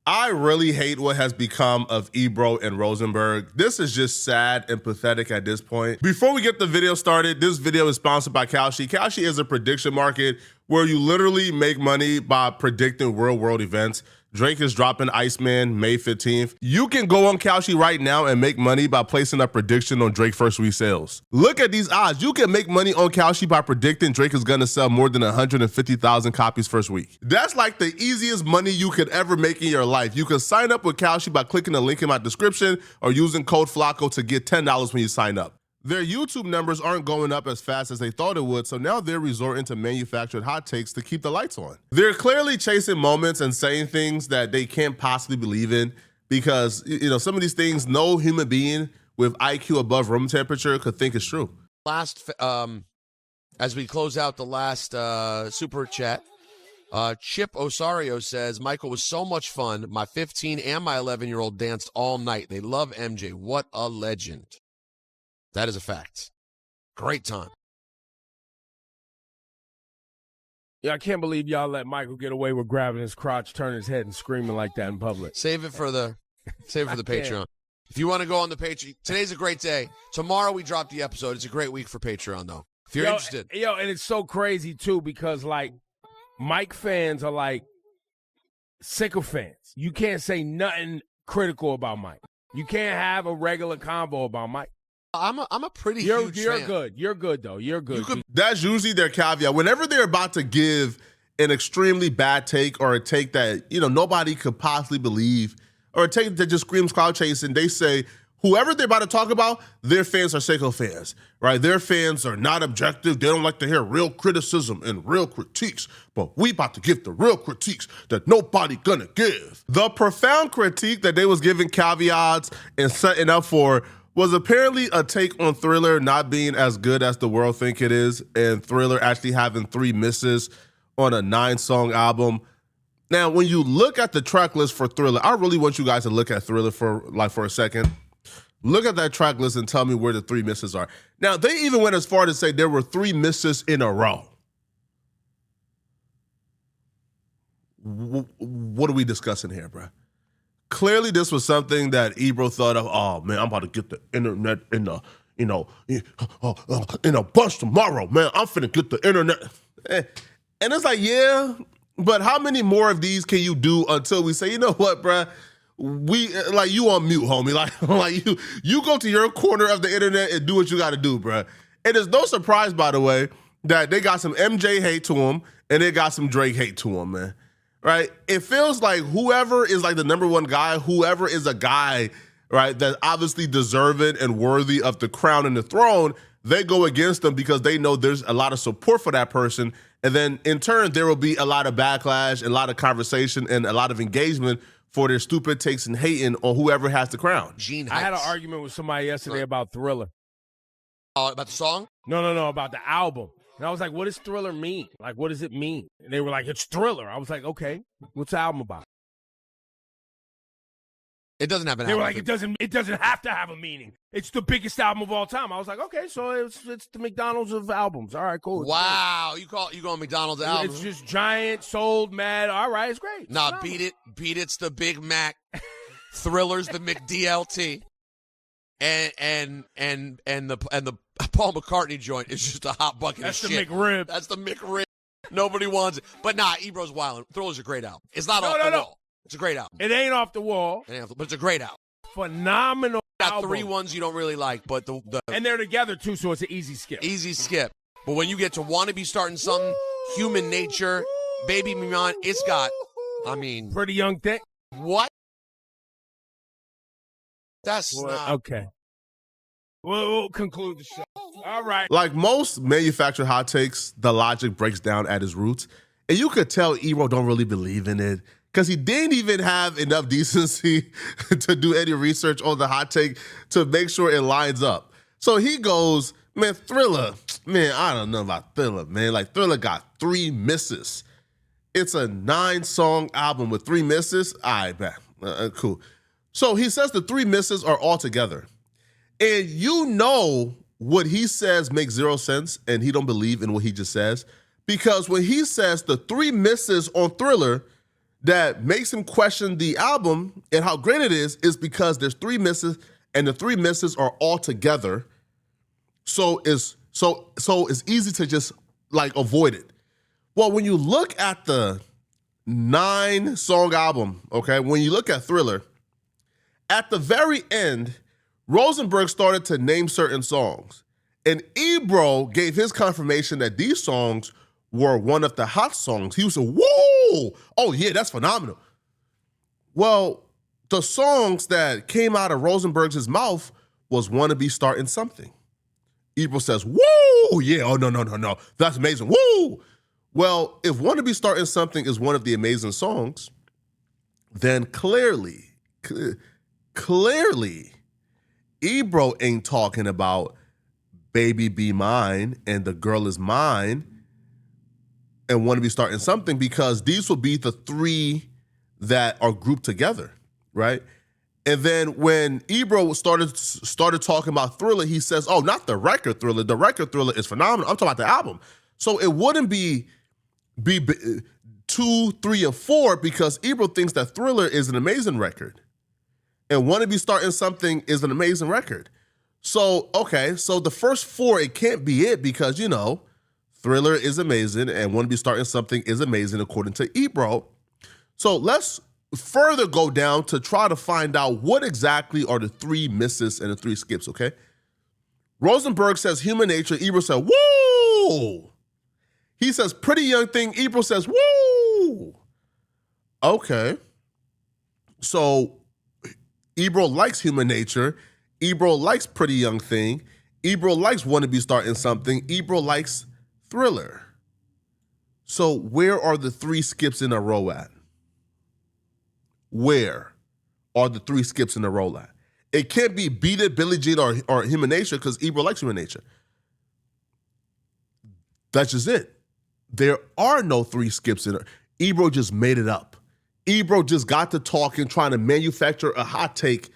I really hate what has become of Ebro and Rosenberg. This is just sad and pathetic at this point. Before we get the video started, this video is sponsored by Kalshi. Kalshi is a prediction market where you literally make money by predicting real world events. Drake is dropping Iceman May 15th. You can go on Kalshi right now and make money by placing a prediction on Drake first week sales. Look at these odds. You can make money on Kalshi by predicting Drake is gonna sell more than 150,000 copies first week. That's like the easiest money you could ever make in your life. You can sign up with Kalshi by clicking the link in my description or using code FLACO to get $10 when you sign up. Their YouTube numbers aren't going up as fast as they thought it would, so now they're resorting to manufactured hot takes to keep the lights on. They're clearly chasing moments and saying things that they can't possibly believe in because, some of these things no human being with IQ above room temperature could think is true. As we close out the last super chat, Chip Osario says, Michael was so much fun. My 15 and my 11-year-old danced all night. They love MJ. What a legend. That is a fact. Great time. Yeah, I can't believe y'all let Michael get away with grabbing his crotch, turning his head, and screaming like that in public. Save it for the Patreon. If you want to go on the Patreon, today's a great day. Tomorrow we drop the episode. It's a great week for Patreon, though. If you're interested. And it's so crazy, too, because, Mike fans are, sycophants. You can't say nothing critical about Mike. You can't have a regular convo about Mike. I'm a pretty huge fan. You're good. You're good, though. You're good. That's usually their caveat. Whenever they're about to give an extremely bad take or a take that, nobody could possibly believe or a take that just screams cloud chasing, they say, whoever they're about to talk about, their fans are Seiko fans, right? Their fans are not objective. They don't like to hear real criticism and real critiques, but we about to give the real critiques that nobody gonna give. The profound critique that they was giving caveats and setting up for was apparently a take on Thriller not being as good as the world think it is, and Thriller actually having 3 misses on a 9-song album. Now, when you look at the track list for Thriller, I really want you guys to look at Thriller for a second. Look at that track list and tell me where the 3 misses are. Now, they even went as far to say there were 3 misses in a row. What are we discussing here, bro? Clearly, this was something that Ebro thought of. Oh man, I'm about to get the internet in a bunch tomorrow, man. I'm finna get the internet, and it's like, yeah, but how many more of these can you do until we say, you know what, bruh? We you on mute, homie. Like you go to your corner of the internet and do what you got to do, bruh. And it's no surprise, by the way, that they got some MJ hate to him and they got some Drake hate to him, man. Right? It feels like whoever is the number one guy, whoever is a guy, right, that's obviously deserving and worthy of the crown and the throne, they go against them because they know there's a lot of support for that person. And then in turn, there will be a lot of backlash, a lot of conversation, and a lot of engagement for their stupid takes and hating on whoever has the crown. I had an argument with somebody yesterday about Thriller. About the song? No, about the album. And I was like, what does Thriller mean? What does it mean? And they were like, it's Thriller. I was like, okay, what's the album about? It doesn't have an album. album. They were like, it doesn't have to have a meaning. It's the biggest album of all time. I was like, okay, so it's the McDonald's of albums. All right, cool. Wow, you call McDonald's album? It's just giant, sold, mad. All right, it's great. Nah, beat it. It's the Big Mac. Thriller's the McDLT. And the Paul McCartney joint is just a hot bucket of shit. That's the McRib. That's the McRib. Nobody wants it. But nah, Ebro's wildin'. Thriller's a great album. It's not off the wall. It's a great album. It ain't off the wall. But it's a great album. Phenomenal Got album. 3 ones you don't really like, but and they're together too, so it's an easy skip. Easy skip. But when you get to Wanna Be Starting Something, Human Nature, Baby Me Mine, it's got, Pretty Young Thing. What? That's not... Okay. We'll conclude the show. All right. Like most manufactured hot takes, the logic breaks down at its roots. And you could tell Ebro don't really believe in it because he didn't even have enough decency to do any research on the hot take to make sure it lines up. So he goes, man, Thriller, man, I don't know about Thriller, man. Thriller got 3 misses. It's a 9-song album with 3 misses. All right, bet. Cool. So he says the 3 misses are all together. And what he says makes 0 sense, and he don't believe in what he just says. Because when he says the 3 misses on Thriller, that makes him question the album and how great it is because there's 3 misses, and the 3 misses are all together. So it's easy to just like avoid it. Well, when you look at the 9-song album, okay, when you look at Thriller, at the very end, Rosenberg started to name certain songs. And Ebro gave his confirmation that these songs were one of the hot songs. He was like, whoa, oh yeah, that's phenomenal. Well, the songs that came out of Rosenberg's mouth was Wanna Be Starting Something. Ebro says, whoa, yeah, oh no, that's amazing, whoa. Well, if Wanna Be Starting Something is one of the amazing songs, then clearly, Ebro ain't talking about Baby Be Mine and The Girl Is Mine and Wanna Be Starting Something, because these will be the 3 that are grouped together, right? And then when Ebro started talking about Thriller, he says, oh, not the record Thriller. The record Thriller is phenomenal. I'm talking about the album. So it wouldn't be 2, 3, or 4 because Ebro thinks that Thriller is an amazing record. And Wanna Be Starting Something is an amazing record. So, okay, so the first 4, it can't be it because, you know, Thriller is amazing and Wanna Be Starting Something is amazing according to Ebro. So let's further go down to try to find out what exactly are the 3 misses and the 3 skips, okay? Rosenberg says Human Nature. Ebro said, whoa! He says Pretty Young Thing. Ebro says, whoa! Okay. So Ebro likes Human Nature. Ebro likes Pretty Young Thing. Ebro likes Wanna Be Starting Something. Ebro likes Thriller. So where are the 3 skips in a row at? Where are the 3 skips in a row at? It can't be Beat It, Billie Jean, or Human Nature because Ebro likes Human Nature. That's just it. There are no 3 skips in it. Ebro just made it up. Ebro just got to talking, trying to manufacture a hot take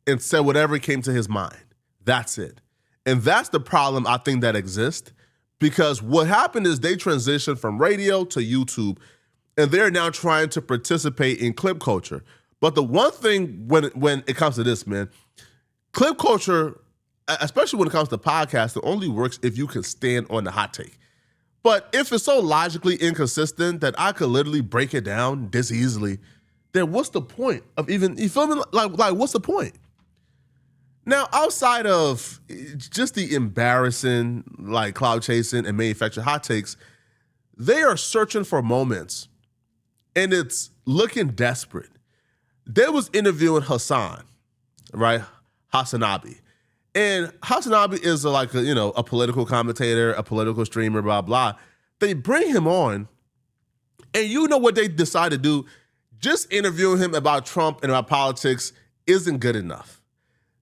and said whatever came to his mind. That's it. And that's the problem I think that exists, because what happened is they transitioned from radio to YouTube, and they're now trying to participate in clip culture. But the one thing when it comes to this, man, clip culture, especially when it comes to podcasts, it only works if you can stand on the hot take. But if it's so logically inconsistent that I could literally break it down this easily, then what's the point of even, you feel me? Like what's the point? Now, outside of just the embarrassing, like cloud chasing and manufactured hot takes, they are searching for moments, and it's looking desperate. They was interviewing Hassan, right? Hassanabi. And Hassanabi is a political commentator, a political streamer, blah, blah. They bring him on, and you know what they decide to do? Just interviewing him about Trump and about politics isn't good enough.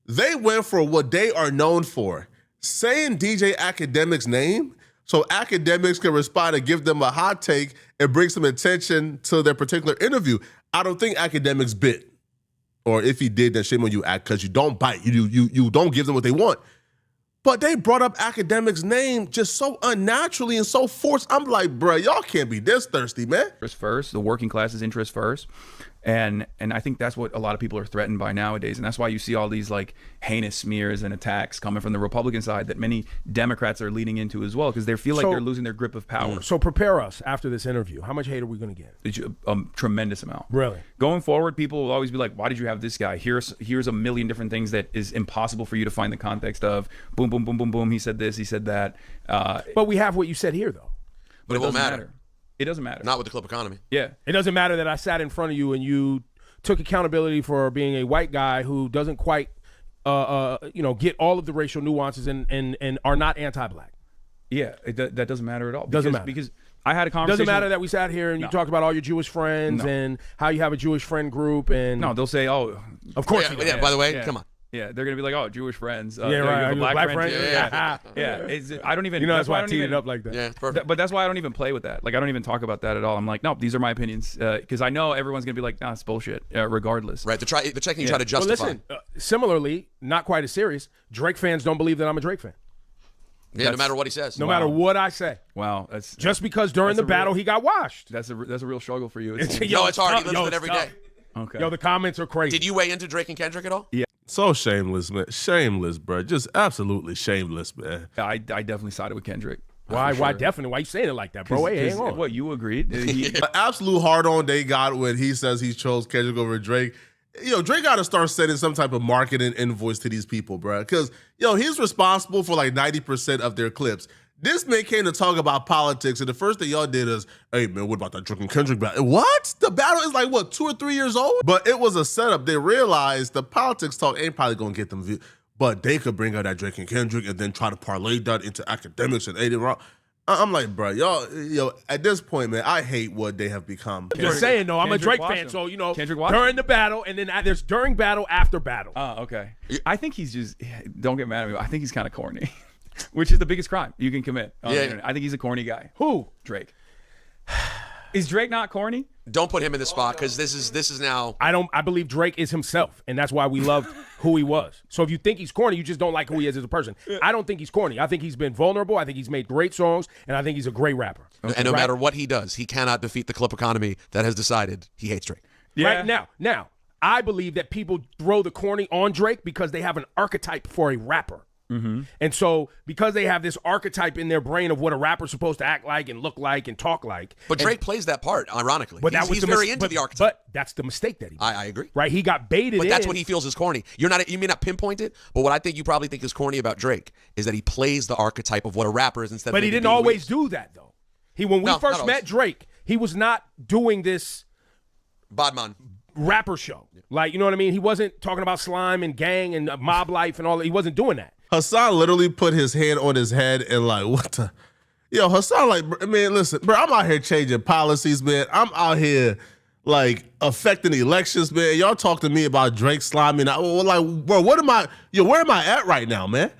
They went for what they are known for, saying DJ Akademiks' name so Akademiks can respond and give them a hot take and bring some attention to their particular interview. I don't think Akademiks bit. Or if he did, then shame on you, Ak, because you don't bite. You don't give them what they want. But they brought up Akademiks' name just so unnaturally and so forced. I'm like, bro, y'all can't be this thirsty, man. First, the working class's interest first. And I think that's what a lot of people are threatened by nowadays. And that's why you see all these like heinous smears and attacks coming from the Republican side that many Democrats are leading into as well, because they feel like they're losing their grip of power. So prepare us after this interview. How much hate are we going to get? It's a tremendous amount. Really? Going forward, people will always be like, why did you have this guy? Here's a million different things that is impossible for you to find the context of. Boom, boom, boom, boom, boom. He said this, he said that. But we have what you said here, though. But it won't matter. It doesn't matter. Not with the clip economy. Yeah. It doesn't matter that I sat in front of you and you took accountability for being a white guy who doesn't quite, get all of the racial nuances and are not anti-black. Yeah, that doesn't matter at all. Doesn't matter. Because I had a conversation. Doesn't matter that we sat here and you talked about all your Jewish friends and how you have a Jewish friend group. And no, they'll say, oh. Of course. Yeah, by the way, come on. Yeah, they're gonna be like, "Oh, Jewish friends." Right. You have a black friend. Yeah. I don't even. That's why I teed it up like that. Yeah, perfect. But that's why I don't even play with that. Like, I don't even talk about that at all. I'm like, no, these are my opinions, because I know everyone's gonna be like, "Nah, it's bullshit," regardless. Right. The checking you try to justify. Well, listen. Similarly, not quite as serious. Drake fans don't believe that I'm a Drake fan. Yeah, no matter what he says. No matter what I say. Wow, that's Just because during the battle he got washed. that's a real struggle for you. No, it's hard. He lives with it every day. Okay. Yo, the comments are crazy. Did you weigh into Drake and Kendrick at all? Yeah. So shameless, man. Shameless, bro. Just absolutely shameless, man. I definitely sided with Kendrick. Why? For Why? sure. Definitely. Why you saying it like that, bro? Hey, hang on. What, you agreed? An absolute hard on they got when he says he chose Kendrick over Drake. Drake got to start sending some type of marketing invoice to these people, bro. Because, he's responsible for like 90% of their clips. This man came to talk about politics, and the first thing y'all did is, hey, man, what about that Drake and Kendrick battle? What? The battle is like, what, 2 or 3 years old? But it was a setup. They realized the politics talk ain't probably going to get them views. But they could bring out that Drake and Kendrick and then try to parlay that into Akademiks and Aiden Rock. I'm like, bro, y'all, at this point, man, I hate what they have become. Just saying, though, I'm a Drake fan, so, during the battle, and then there's during battle, after battle. Oh, okay. I think he's just, don't get mad at me, I think he's kind of corny, which is the biggest crime you can commit. I think he's a corny guy. Who? Drake. Is Drake not corny? Don't put him in the spot because this is now. I believe Drake is himself, and that's why we loved who he was. So if you think he's corny, you just don't like who he is as a person. I don't think he's corny. I think he's been vulnerable. I think he's made great songs, and I think he's a great rapper. And no matter what he does, he cannot defeat the clip economy that has decided he hates Drake. Yeah. Right now, I believe that people throw the corny on Drake because they have an archetype for a rapper. Mm-hmm. And so because they have this archetype in their brain of what a rapper's supposed to act like and look like and talk like. But Drake plays that part, ironically. But he's very into the archetype. But that's the mistake that he made. I agree. Right? He got baited But that's what he feels is corny. You may not pinpoint it, but what I think you probably think is corny about Drake is that he plays the archetype of what a rapper is instead of. But he didn't always do that, though. When we first met Drake, he was not doing this Badman rapper show. Like, you know what I mean? He wasn't talking about slime and gang and mob life and all that. He wasn't doing that. Hassan literally put his hand on his head and like, what the? Hassan, like, man, listen, bro, I'm out here changing policies, man. I'm out here, like, affecting elections, man. Y'all talk to me about Drake sliming. Like, bro, where am I at right now, man?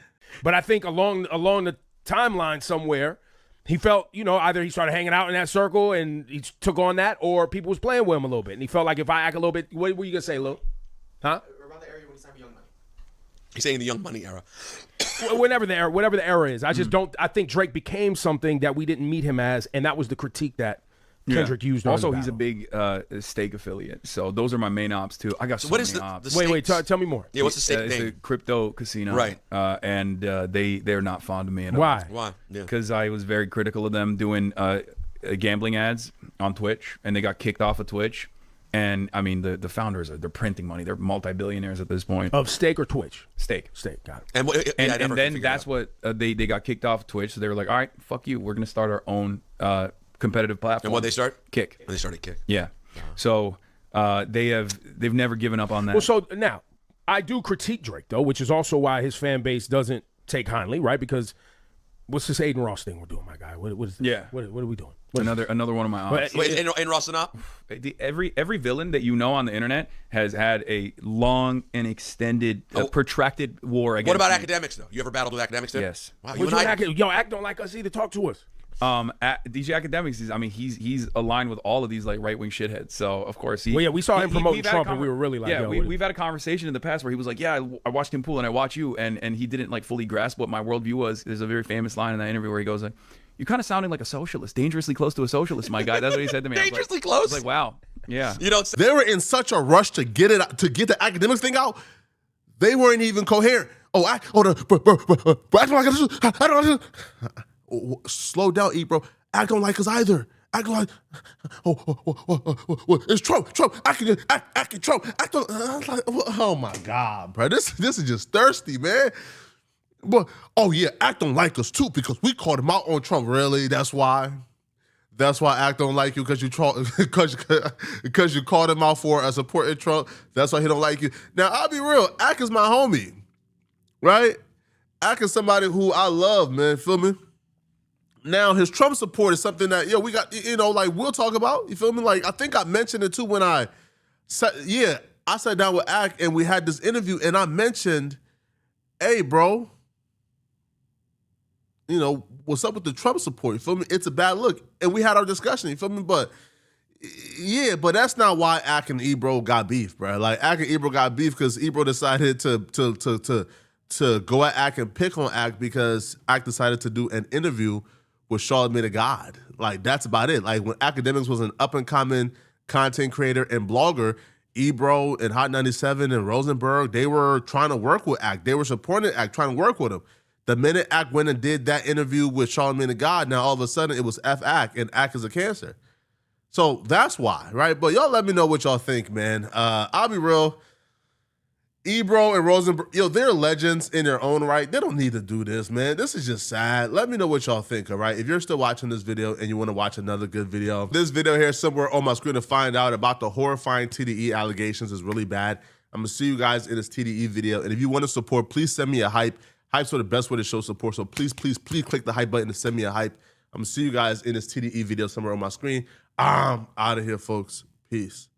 But I think along the timeline somewhere, he felt, either he started hanging out in that circle and he took on that, or people was playing with him a little bit. And he felt like if I act a little bit, what were you going to say, Lil? Huh? Around the area when he signed Young Money. He's saying the Young Money era. Whatever the era is. I just don't. I think Drake became something that we didn't meet him as, and that was the critique that Kendrick used. Also, he's a big stake affiliate, so those are my main ops too. I got so many ops. Wait, tell me more. Yeah, what's the stake name? It's a crypto casino, right? And they're not fond of me. Why? Why? Because I was very critical of them doing gambling ads on Twitch, and they got kicked off of Twitch. And I mean, the founders they're printing money. They're multi-billionaires at this point. Of Stake or Twitch? Stake. Got it. And then that's what they got kicked off Twitch. So they were like, all right, fuck you. We're gonna start our own competitive platform. And what they start? Kick. When they started Kick. Yeah. So they've never given up on that. Well, so now I do critique Drake though, which is also why his fan base doesn't take kindly, right? Because what's this Aiden Ross thing we're doing, my guy? What is this? What are we doing? Another one of my ops. Wait, Aiden Ross and up? Every villain that you know on the internet has had a long and extended, protracted war against. What about me. Akademiks though? You ever battled with Akademiks too? Yes. Wow, Ak don't like us either. Talk to us. DJ Akademiks is. I mean, he's aligned with all of these like right wing shitheads. So of course he. Well, yeah, we saw him promoting Trump, and we were really like, we've had a conversation in the past where he was like, yeah, I watched him pool and I watch you, and he didn't like fully grasp what my worldview was. There's a very famous line in that interview where he goes like, "You're kind of sounding like a socialist, dangerously close to a socialist, my guy." That's what he said to me. Dangerously close. I was like, wow, yeah. They were in such a rush to get the Akademiks thing out. They weren't even coherent. Slow down, Ebro. Act don't like us either. Act like, it's Trump. Act Trump. Act on. Oh my God, bro. This is just thirsty, man. But Act don't like us too because we called him out on Trump. Really? That's why Act don't like you because you called him out for supporting Trump. That's why he don't like you. Now I'll be real. Act is my homie, right? Act is somebody who I love, man. Feel me? Now his Trump support is something that we got. Like we'll talk about. You feel me? Like I think I mentioned it too when I sat down with Act and we had this interview and I mentioned, hey, bro. What's up with the Trump support? You feel me? It's a bad look. And we had our discussion, you feel me? But that's not why Ak and Ebro got beef, bro. Like Ak and Ebro got beef because Ebro decided to to go at Act and pick on Act because Act decided to do an interview with Charlamagne the God. Like, that's about it. Like, when Akademiks was an up-and-coming content creator and blogger, Ebro and Hot 97 and Rosenberg, they were trying to work with Act. They were supporting Act, trying to work with him. The minute Act went and did that interview with Charlamagne the God, now all of a sudden it was F Act, and Act is a cancer. So that's why, right? But y'all let me know what y'all think, man. I'll be real. Ebro and Rosenberg, they're legends in their own right. They don't need to do this, man. This is just sad. Let me know what y'all think, all right? If you're still watching this video and you want to watch another good video, this video here somewhere on my screen to find out about the horrifying TDE allegations is really bad. I'm going to see you guys in this TDE video. And if you want to support, please send me a hype. Hype's the best way to show support. So please, please, please click the hype button to send me a hype. I'm going to see you guys in this TDE video somewhere on my screen. I'm out of here, folks. Peace.